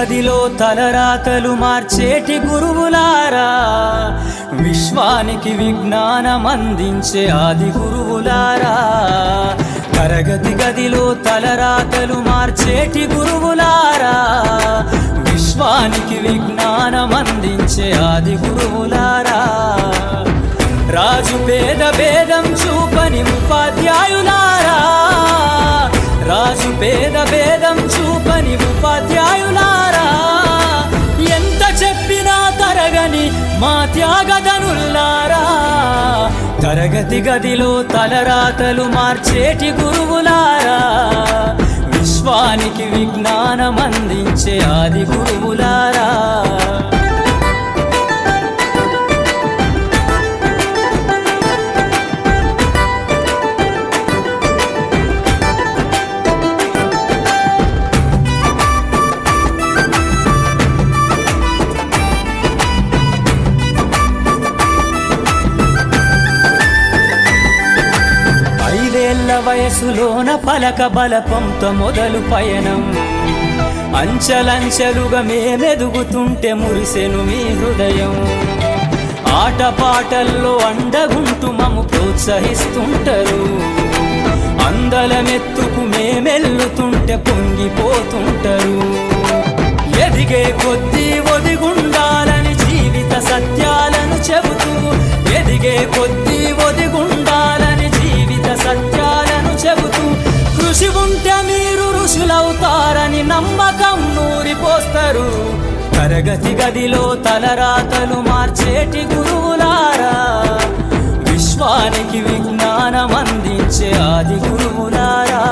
గదిలో తలరాతలు మార్చేటి గురువులారా, విశ్వానికి విజ్ఞానం అందించే ఆది గురువులారా. తరగతి గదిలో తలరాతలు మార్చేటి గురువులారా, విశ్వానికి విజ్ఞానం అందించే ఆది గురువులారా. రాజు పేద భేదం చూపని ఉపాధ్యాయులారా, రాజు పేద భేదం చూపని ఉపాధ్యాయులారా. ఎంత చెప్పినా తరగని మా త్యాగధనుల్లారా, తరగతి గదిలో తలరాతలు మార్చేటి గురువులారా, విశ్వానికి విజ్ఞానం అందించే ఆది గురువులారా. వయసులోన పలక బలపంతో మొదలు పయనం, అంచెలంచెలుగా మేమెదుగుతుంటే మురిసెను మీ హృదయం. ఆటపాటల్లో అండగుంటూ మము ప్రోత్సహిస్తుంటారు, అందలమెత్తుకు మేమెల్లుతుంటే పొంగిపోతుంటారు. ఎదిగే కొద్దీ ఒదిగుండాలని జీవిత సత్యాలను చెబుతూ, ఎదిగే కొద్దీ ఒదిగుండాలని జీవిత సత్యాలను చెబుతూ, కృషి ఉంటే మీరు ఋషులవుతారని నమ్మకం నూరిపోస్తారు. తరగతి గదిలో తలరాతలు మార్చేటి గురువులారా, విశ్వానికి విజ్ఞానం అందించే ఆది గురువులారా.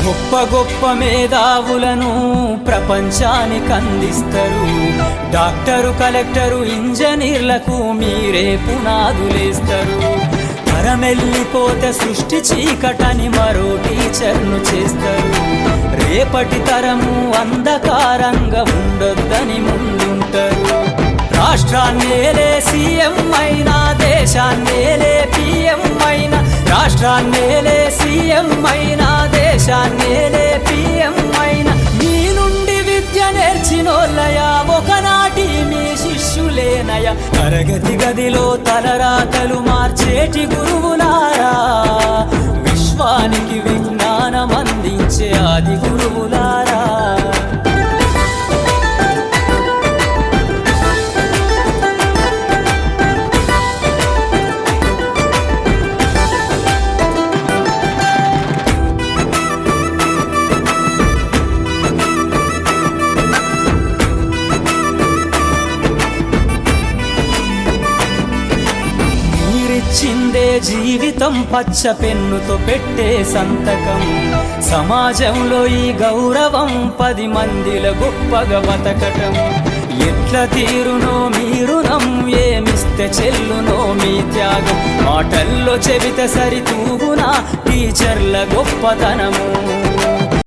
గొప్ప గొప్ప మేధావులను ప్రపంచానికి అందిస్తారు. డాక్టరు, కలెక్టరు, ఇంజనీర్లకు మీరే పునాదులేస్తారు. తరమెల్లిపోతే సృష్టి చీకటని మరో టీచర్ను చేస్తారు. రేపటి తరము అంధకారంగా ఉండొద్దని ముందుంటారు. రాష్ట్రాన్నేలే సీఎం అయినా, దేశాన్నేలే పిఎం అయినా, రాష్ట్రాన్నేలే సీఎం అయినా, దేశాన్నేలే పిఎం అయినా, మీ నుండి విద్య నేర్చినోళ్ళయా, ఒకనాటి మీ శిష్యులేనయా. తరగతి గదిలో తలరాతలు మార్చేటి గురువులారా, విశ్వానికి విజ్ఞానం అందించే ఆది గురువులారా. చిందే జీవితం పచ్చ పెన్నుతో పెట్టే సంతకం, సమాజంలో ఈ గౌరవం 10 మందిల గొప్పగా బతకటం. ఎట్ల తీరునో మీ రుణం, ఏమిస్తే చెల్లునో మీ త్యాగం. మాటల్లో చెబితే సరితూగునా టీచర్ల గొప్పతనము.